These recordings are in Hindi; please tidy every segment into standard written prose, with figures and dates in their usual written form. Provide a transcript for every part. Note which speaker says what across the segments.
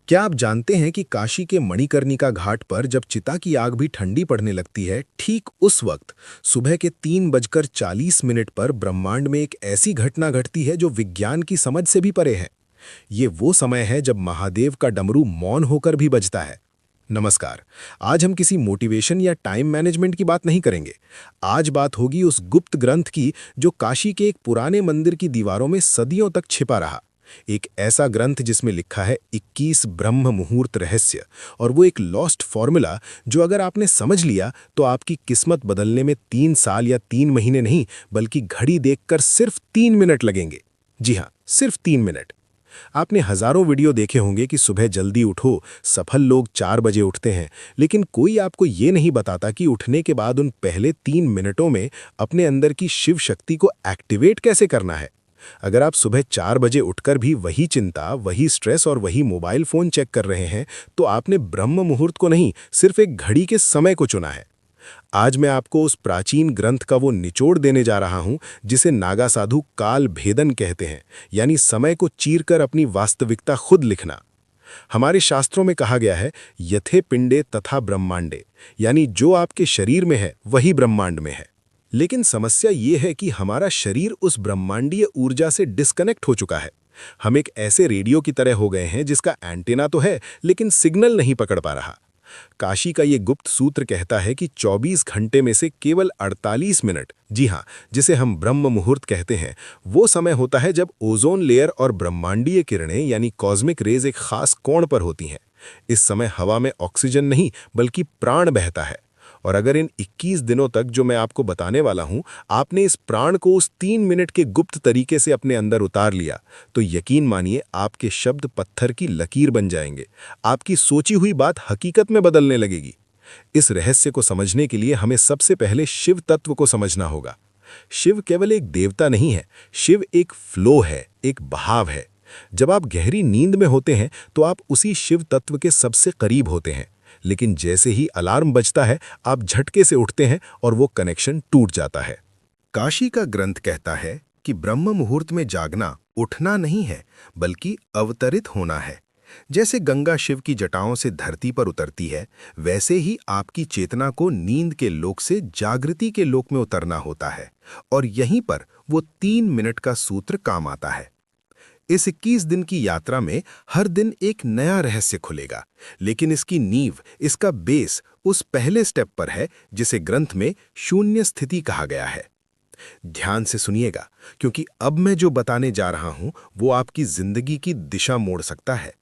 Speaker 1: क्या आप जानते हैं कि काशी के मणिकर्णिका घाट पर जब चिता की आग भी ठंडी पड़ने लगती है, ठीक उस वक्त सुबह के 3:40 पर ब्रह्मांड में एक ऐसी घटना घटती है जो विज्ञान की समझ से भी परे है। ये वो समय है जब महादेव का डमरू मौन होकर भी बजता है। नमस्कार। आज हम किसी मोटिवेशन या टाइम मैनेजमेंट की बात नहीं करेंगे। आज बात होगी उस गुप्त ग्रंथ की जो काशी के एक पुराने मंदिर की दीवारों में सदियों तक छिपा रहा। एक ऐसा ग्रंथ जिसमें लिखा है 21 ब्रह्म मुहूर्त रहस्य, और वो एक लॉस्ट फॉर्मूला जो अगर आपने समझ लिया तो आपकी किस्मत बदलने में 3 साल या 3 महीने नहीं बल्कि घड़ी देखकर सिर्फ 3 मिनट लगेंगे। जी हाँ, सिर्फ 3 मिनट। आपने हजारों वीडियो देखे होंगे कि सुबह जल्दी उठो, सफल लोग 4 बजे उठते हैं, लेकिन कोई आपको ये नहीं बताता कि उठने के बाद उन पहले 3 मिनटों में अपने अंदर की शिव शक्ति को एक्टिवेट कैसे करना है। अगर आप सुबह 4 बजे उठकर भी वही चिंता, वही स्ट्रेस और वही मोबाइल फोन चेक कर रहे हैं, तो आपने ब्रह्म मुहूर्त को नहीं, सिर्फ एक घड़ी के समय को चुना है। आज मैं आपको उस प्राचीन ग्रंथ का वो निचोड़ देने जा रहा हूं जिसे नागा साधु काल भेदन कहते हैं, यानी समय को चीरकर अपनी वास्तविकता खुद लिखना। हमारे शास्त्रों में कहा गया है, यथे पिंडे तथा ब्रह्मांडे, यानी जो आपके शरीर में है वही ब्रह्मांड में है। लेकिन समस्या ये है कि हमारा शरीर उस ब्रह्मांडीय ऊर्जा से डिस्कनेक्ट हो चुका है। हम एक ऐसे रेडियो की तरह हो गए हैं जिसका एंटीना तो है लेकिन सिग्नल नहीं पकड़ पा रहा। काशी का ये गुप्त सूत्र कहता है कि 24 घंटे में से केवल 48 मिनट, जी हाँ, जिसे हम ब्रह्म मुहूर्त कहते हैं, वो समय होता है जब ओजोन लेयर और ब्रह्मांडीय किरणें यानी कॉस्मिक रेज एक खास कोण पर होती हैं। इस समय हवा में ऑक्सीजन नहीं बल्कि प्राण बहता है। और अगर इन 21 दिनों तक जो मैं आपको बताने वाला हूं, आपने इस प्राण को उस 3 मिनट के गुप्त तरीके से अपने अंदर उतार लिया, तो यकीन मानिए आपके शब्द पत्थर की लकीर बन जाएंगे। आपकी सोची हुई बात हकीकत में बदलने लगेगी। इस रहस्य को समझने के लिए हमें सबसे पहले शिव तत्व को समझना होगा। शिव केवल एक देवता नहीं है, शिव एक फ्लो है, एक बहाव है। जब आप गहरी नींद में होते हैं तो आप उसी शिव तत्व के सबसे करीब होते हैं, लेकिन जैसे ही अलार्म बजता है आप झटके से उठते हैं और वो कनेक्शन टूट जाता है। काशी का ग्रंथ कहता है कि ब्रह्म मुहूर्त में जागना उठना नहीं है बल्कि अवतरित होना है। जैसे गंगा शिव की जटाओं से धरती पर उतरती है, वैसे ही आपकी चेतना को नींद के लोक से जागृति के लोक में उतरना होता है, और यहीं पर वो 3 मिनट का सूत्र काम आता है। इस 21 दिन की यात्रा में हर दिन एक नया रहस्य खुलेगा, लेकिन इसकी नींव, इसका बेस उस पहले स्टेप पर है जिसे ग्रंथ में शून्य स्थिति कहा गया है। ध्यान से सुनिएगा, क्योंकि अब मैं जो बताने जा रहा हूं वो आपकी जिंदगी की दिशा मोड़ सकता है।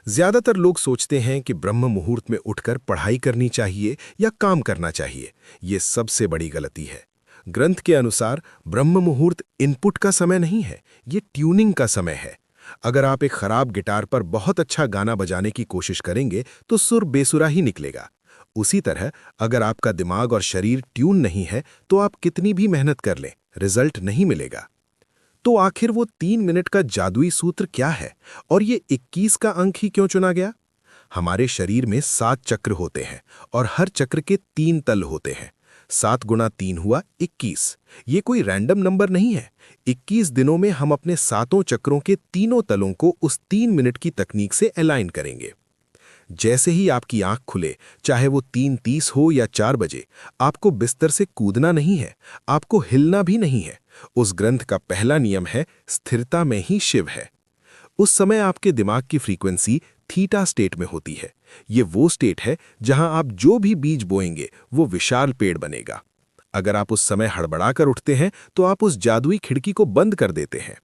Speaker 1: ज्यादातर लोग सोचते हैं कि ब्रह्म मुहूर्त में उठकर पढ़ाई करनी चाहिए या काम करना चाहिए। ये सबसे बड़ी गलती है। ग्रंथ के अनुसार ब्रह्म मुहूर्त इनपुट का समय नहीं है, ये ट्यूनिंग का समय है। अगर आप एक खराब गिटार पर बहुत अच्छा गाना बजाने की कोशिश करेंगे तो सुर बेसुरा ही निकलेगा। उसी तरह अगर आपका दिमाग और शरीर ट्यून नहीं है तो आप कितनी भी मेहनत कर लें, रिजल्ट नहीं मिलेगा। तो आखिर वो 3 मिनट का जादुई सूत्र क्या है, और ये 21 का अंक ही क्यों चुना गया? हमारे शरीर में 7 चक्र होते हैं और हर चक्र के 3 तल होते हैं। 7 गुणा 3 हुआ 21। ये कोई रैंडम नंबर नहीं है। 21 दिनों में हम अपने 7 चक्रों के तीनों तलों को उस 3 मिनट की तकनीक से अलाइन करेंगे। जैसे ही आपकी आंख खुले, चाहे वो 3:30 हो या 4 बजे, आपको बिस्तर से कूदना नहीं है, आपको हिलना भी नहीं है। उस ग्रंथ का पहला नियम है, स्थिरता में ही शिव है। उस समय आपके दिमाग की फ्रीक्वेंसी थीटा स्टेट में होती है। ये वो स्टेट है जहां आप जो भी बीज बोएंगे वो विशाल पेड़ बनेगा। अगर आप उस समय हड़बड़ाकर उठते हैं तो आप उस जादुई खिड़की को बंद कर देते हैं।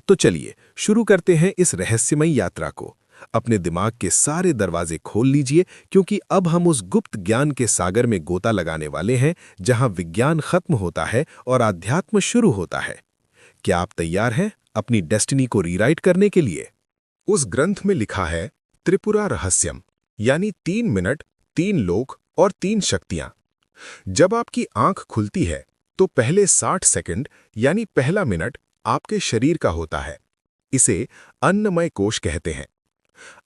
Speaker 1: तो चलिए शुरू करते हैं इस रहस्यमयी यात्रा को। अपने दिमाग के सारे दरवाजे खोल लीजिए, क्योंकि अब हम उस गुप्त ज्ञान के सागर में गोता लगाने वाले हैं जहां विज्ञान खत्म होता है और आध्यात्म शुरू होता है। क्या आप तैयार हैं अपनी डेस्टिनी को रीराइट करने के लिए? उस ग्रंथ में लिखा है, त्रिपुरा रहस्यम, यानी 3 मिनट, 3 लोक और 3 शक्तियां। जब आपकी आंख खुलती है तो पहले 60 सेकंड यानी पहला मिनट आपके शरीर का होता है। इसे अन्नमय कोश कहते हैं।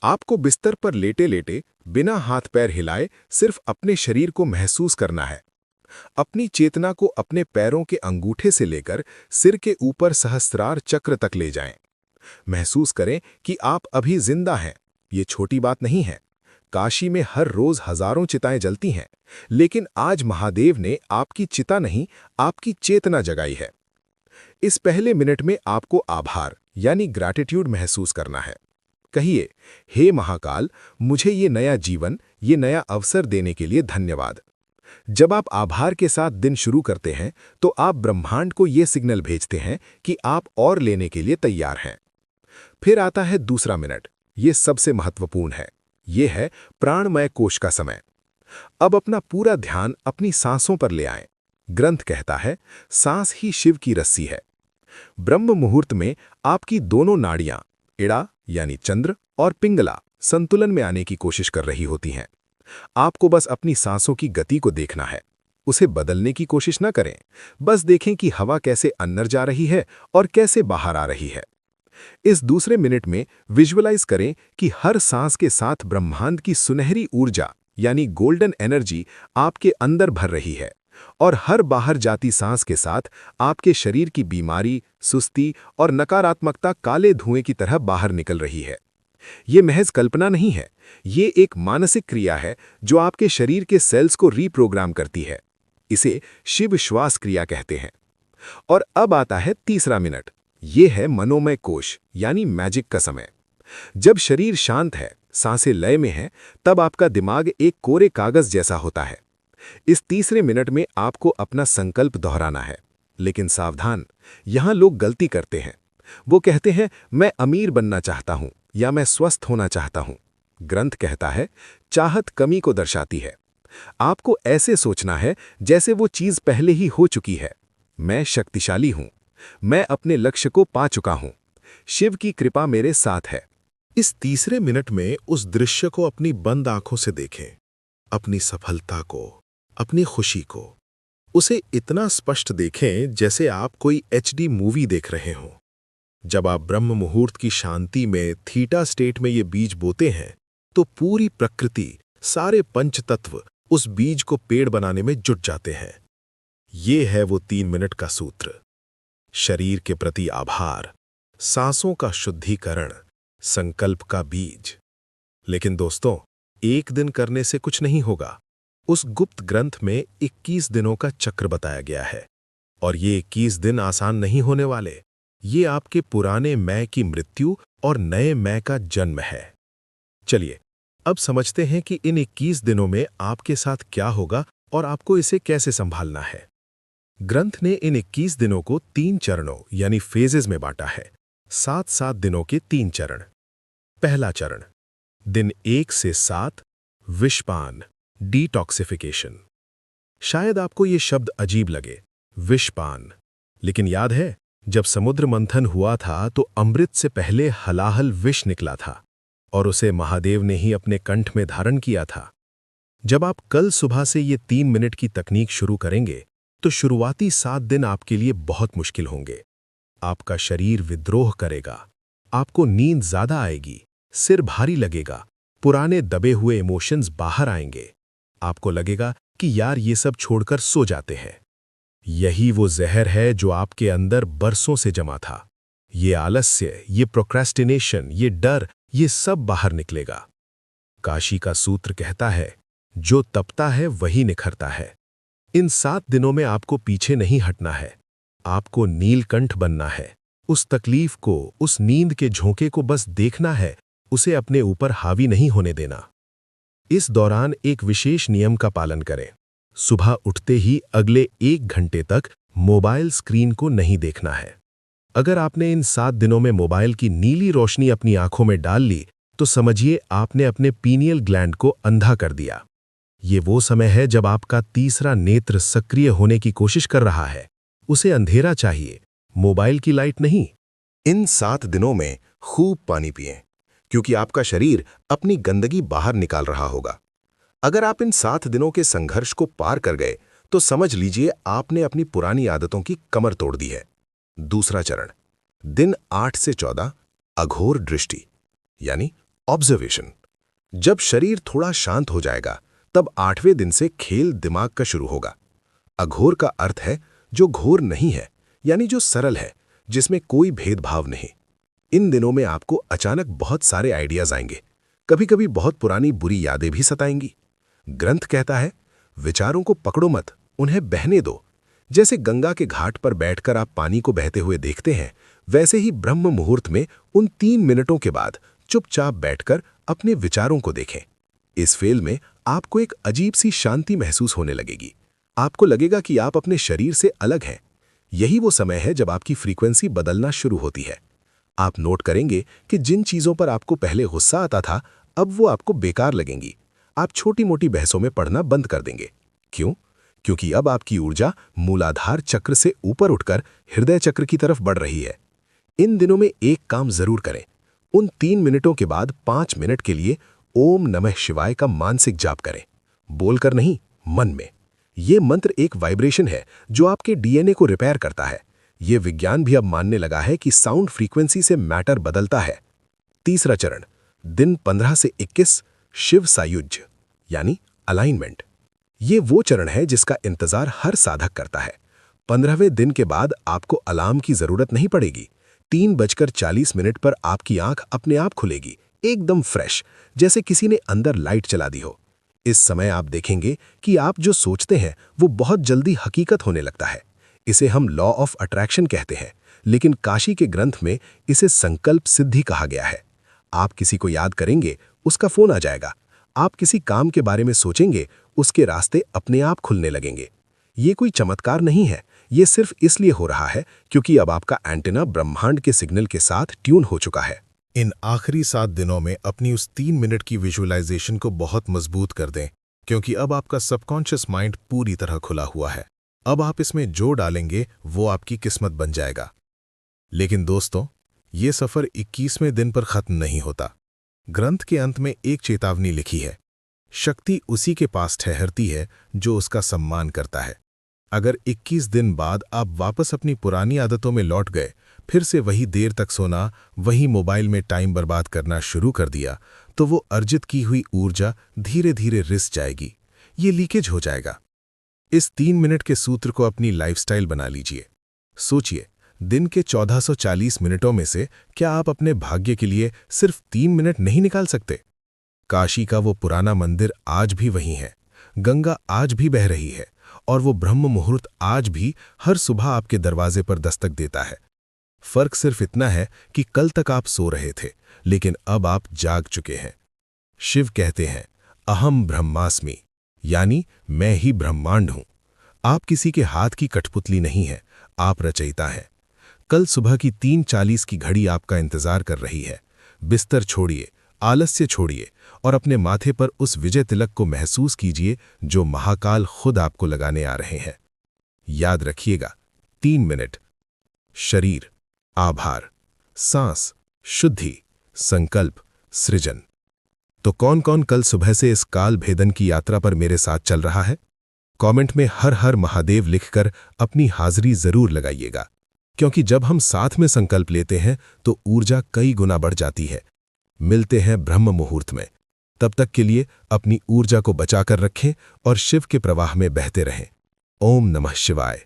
Speaker 1: आपको बिस्तर पर लेटे लेटे बिना हाथ पैर हिलाए सिर्फ अपने शरीर को महसूस करना है। अपनी चेतना को अपने पैरों के अंगूठे से लेकर सिर के ऊपर सहस्रार चक्र तक ले जाएं। महसूस करें कि आप अभी जिंदा हैं, ये छोटी बात नहीं है। काशी में हर रोज हजारों चिताएं जलती हैं, लेकिन आज महादेव ने आपकी चिता नहीं, आपकी चेतना जगाई है। इस पहले मिनट में आपको आभार यानी ग्रैटिट्यूड महसूस करना है। कहिए, हे महाकाल, मुझे ये नया जीवन, ये नया अवसर देने के लिए धन्यवाद। जब आप आभार के साथ दिन शुरू करते हैं, तो आप ब्रह्मांड को ये सिग्नल भेजते हैं कि आप और लेने के लिए तैयार हैं। फिर आता है दूसरा मिनट। ये सबसे महत्वपूर्ण है। ये है प्राणमय कोश का समय। अब अपना पूरा ध्यान अपनी सांसों पर ले आएं। ग्रंथ कहता है, सांस ही शिव की रस्सी है। ब्रह्म मुहूर्त में आपकी दोनों नाड़ियां, इड़ा यानी चंद्र और पिंगला, संतुलन में आने की कोशिश कर रही होती हैं। आपको बस अपनी सांसों की गति को देखना है। उसे बदलने की कोशिश न करें। बस देखें कि हवा कैसे अंदर जा रही है और कैसे बाहर आ रही है। इस दूसरे मिनट में विजुअलाइज करें कि हर सांस के साथ ब्रह्मांड की सुनहरी ऊर्जा यानी गोल्डन एनर्जी आपके अंदर भर रही है, और हर बाहर जाती सांस के साथ आपके शरीर की बीमारी, सुस्ती और नकारात्मकता काले धुएं की तरह बाहर निकल रही है। ये महज कल्पना नहीं है, ये एक मानसिक क्रिया है जो आपके शरीर के सेल्स को रीप्रोग्राम करती है। इसे शिव श्वास क्रिया कहते हैं। और अब आता है तीसरा मिनट। ये है मनोमय कोश यानी मैजिक का समय। जब शरीर शांत है, सांसें लय में हैं, तब आपका दिमाग एक कोरे कागज जैसा होता है। इस तीसरे मिनट में आपको अपना संकल्प दोहराना है। लेकिन सावधान, यहां लोग गलती करते हैं। वो कहते हैं, मैं अमीर बनना चाहता हूं या मैं स्वस्थ होना चाहता हूं। ग्रंथ कहता है, चाहत कमी को दर्शाती है। आपको ऐसे सोचना है जैसे वो चीज पहले ही हो चुकी है। मैं शक्तिशाली हूं, मैं अपने लक्ष्य को पा चुका हूं, शिव की कृपा मेरे साथ है। इस तीसरे मिनट में उस दृश्य को अपनी बंद आंखों से देखें, अपनी सफलता को, अपनी खुशी को। उसे इतना स्पष्ट देखें जैसे आप कोई एचडी मूवी देख रहे हों। जब आप ब्रह्म मुहूर्त की शांति में थीटा स्टेट में ये बीज बोते हैं, तो पूरी प्रकृति, सारे पंचतत्व उस बीज को पेड़ बनाने में जुट जाते हैं। ये है वो 3 मिनट का सूत्र। शरीर के प्रति आभार, सांसों का शुद्धिकरण, संकल्प का बीज। लेकिन दोस्तों, एक दिन करने से कुछ नहीं होगा। उस गुप्त ग्रंथ में 21 दिनों का चक्र बताया गया है, और ये 21 दिन आसान नहीं होने वाले। ये आपके पुराने मैं की मृत्यु और नए मैं का जन्म है। चलिए, अब समझते हैं कि इन 21 दिनों में आपके साथ क्या होगा और आपको इसे कैसे संभालना है। ग्रंथ ने इन 21 दिनों को 3 चरणों यानी फेजेस में बांटा है। 7-7 दिनों के 3 चरण। पहला चरण, दिन 1 से 7, विषपान, डिटॉक्सिफिकेशन। शायद आपको ये शब्द अजीब लगे, विषपान। लेकिन याद है, जब समुद्र मंथन हुआ था तो अमृत से पहले हलाहल विष निकला था, और उसे महादेव ने ही अपने कंठ में धारण किया था। जब आप कल सुबह से ये 3 मिनट की तकनीक शुरू करेंगे, तो शुरुआती 7 दिन आपके लिए बहुत मुश्किल होंगे। आपका शरीर विद्रोह करेगा, आपको नींद ज्यादा आएगी, सिर भारी लगेगा, पुराने दबे हुए इमोशंस बाहर आएंगे। आपको लगेगा कि यार ये सब छोड़कर सो जाते हैं। यही वो जहर है जो आपके अंदर बरसों से जमा था। ये आलस्य, ये प्रोक्रेस्टिनेशन, ये डर, ये सब बाहर निकलेगा। काशी का सूत्र कहता है, जो तपता है वही निखरता है। इन 7 दिनों में आपको पीछे नहीं हटना है। आपको नीलकंठ बनना है। उस तकलीफ को, उस नींद के झोंके को बस देखना है, उसे अपने ऊपर हावी नहीं होने देना। इस दौरान एक विशेष नियम का पालन करें। सुबह उठते ही अगले 1 घंटे तक मोबाइल स्क्रीन को नहीं देखना है। अगर आपने इन 7 दिनों में मोबाइल की नीली रोशनी अपनी आंखों में डाल ली, तो समझिए आपने अपने पीनियल ग्लैंड को अंधा कर दिया। ये वो समय है जब आपका तीसरा नेत्र सक्रिय होने की कोशिश कर रहा है। उसे अंधेरा चाहिए, मोबाइल की लाइट नहीं। इन 7 दिनों में खूब पानी पिएं, क्योंकि आपका शरीर अपनी गंदगी बाहर निकाल रहा होगा। अगर आप इन 7 दिनों के संघर्ष को पार कर गए, तो समझ लीजिए आपने अपनी पुरानी आदतों की कमर तोड़ दी है। दूसरा चरण, दिन 8 से 14, अघोर दृष्टि यानी ऑब्जर्वेशन। जब शरीर थोड़ा शांत हो जाएगा, तब 8वें दिन से खेल दिमाग का शुरू होगा। अघोर का अर्थ है जो घोर नहीं है, यानी जो सरल है, जिसमें कोई भेदभाव नहीं। इन दिनों में आपको अचानक बहुत सारे आइडियाज आएंगे। कभी कभी बहुत पुरानी बुरी यादें भी सताएंगी। ग्रंथ कहता है, विचारों को पकड़ो मत, उन्हें बहने दो। जैसे गंगा के घाट पर बैठकर आप पानी को बहते हुए देखते हैं, वैसे ही ब्रह्म मुहूर्त में उन 3 मिनटों के बाद चुपचाप बैठकर अपने विचारों को देखें। इस फेल में आपको एक अजीब सी शांति महसूस होने लगेगी। आपको लगेगा कि आप अपने शरीर से अलग हैं। यही वो समय है जब आपकी फ्रीक्वेंसी बदलना शुरू होती है। आप नोट करेंगे कि जिन चीजों पर आपको पहले गुस्सा आता था, अब वो आपको बेकार लगेंगी। आप छोटी मोटी बहसों में पढ़ना बंद कर देंगे। क्यों? क्योंकि अब आपकी ऊर्जा मूलाधार चक्र से ऊपर उठकर हृदय चक्र की तरफ बढ़ रही है। इन दिनों में एक काम जरूर करें। उन 3 मिनटों के बाद 5 मिनट के लिए ओम नमः शिवाय का मानसिक जाप करें। बोलकर नहीं, मन में। ये मंत्र एक वाइब्रेशन है जो आपके डीएनए को रिपेयर करता है। ये विज्ञान भी अब मानने लगा है कि साउंड फ्रीक्वेंसी से मैटर बदलता है। तीसरा चरण, दिन 15 से 21 शिव सायुज्य यानी अलाइनमेंट। ये वो चरण है जिसका इंतजार हर साधक करता है। 15वें दिन के बाद आपको अलार्म की जरूरत नहीं पड़ेगी। 3:40 पर आपकी आंख अपने आप खुलेगी, एकदम फ्रेश, जैसे किसी ने अंदर लाइट चला दी हो। इस समय आप देखेंगे कि आप जो सोचते हैं वो बहुत जल्दी हकीकत होने लगता है। इसे हम लॉ ऑफ अट्रैक्शन कहते हैं, लेकिन काशी के ग्रंथ में इसे संकल्प सिद्धि कहा गया है। आप किसी को याद करेंगे, उसका फोन आ जाएगा। आप किसी काम के बारे में सोचेंगे, उसके रास्ते अपने आप खुलने लगेंगे। ये कोई चमत्कार नहीं है, ये सिर्फ इसलिए हो रहा है क्योंकि अब आपका एंटेना ब्रह्मांड के सिग्नल के साथ ट्यून हो चुका है। इन आखिरी 7 दिनों में अपनी उस 3 मिनट की विजुअलाइजेशन को बहुत मजबूत कर दें, क्योंकि अब आपका सबकॉन्शियस माइंड पूरी तरह खुला हुआ है। अब आप इसमें जो डालेंगे वो आपकी किस्मत बन जाएगा। लेकिन दोस्तों, ये सफर 21वें दिन पर खत्म नहीं होता। ग्रंथ के अंत में एक चेतावनी लिखी है, शक्ति उसी के पास ठहरती है जो उसका सम्मान करता है। अगर 21 दिन बाद आप वापस अपनी पुरानी आदतों में लौट गए, फिर से वही देर तक सोना, वही मोबाइल में टाइम बर्बाद करना शुरू कर दिया, तो वो अर्जित की हुई ऊर्जा धीरे धीरे रिस जाएगी। ये लीकेज हो जाएगा। इस 3 मिनट के सूत्र को अपनी लाइफस्टाइल बना लीजिए। सोचिए, दिन के 1440 मिनटों में से क्या आप अपने भाग्य के लिए सिर्फ 3 मिनट नहीं निकाल सकते? काशी का वो पुराना मंदिर आज भी वहीं है, गंगा आज भी बह रही है, और वो ब्रह्म मुहूर्त आज भी हर सुबह आपके दरवाजे पर दस्तक देता है। फर्क सिर्फ इतना है कि कल तक आप सो रहे थे, लेकिन अब आप जाग चुके हैं। शिव कहते हैं, अहम ब्रह्मास्मि, यानी मैं ही ब्रह्मांड हूं। आप किसी के हाथ की कठपुतली नहीं है, आप रचयिता हैं। कल सुबह की 3:40 की घड़ी आपका इंतजार कर रही है। बिस्तर छोड़िए, आलस्य छोड़िए और अपने माथे पर उस विजय तिलक को महसूस कीजिए जो महाकाल खुद आपको लगाने आ रहे हैं। याद रखिएगा, 3 मिनट, शरीर, आभार, सांस, शुद्धि, संकल्प, सृजन। तो कौन कौन कल सुबह से इस काल भेदन की यात्रा पर मेरे साथ चल रहा है? कमेंट में हर हर महादेव लिखकर अपनी हाजिरी जरूर लगाइएगा, क्योंकि जब हम साथ में संकल्प लेते हैं तो ऊर्जा कई गुना बढ़ जाती है। मिलते हैं ब्रह्म मुहूर्त में। तब तक के लिए अपनी ऊर्जा को बचाकर रखें और शिव के प्रवाह में बहते रहें। ओम नमः शिवाय।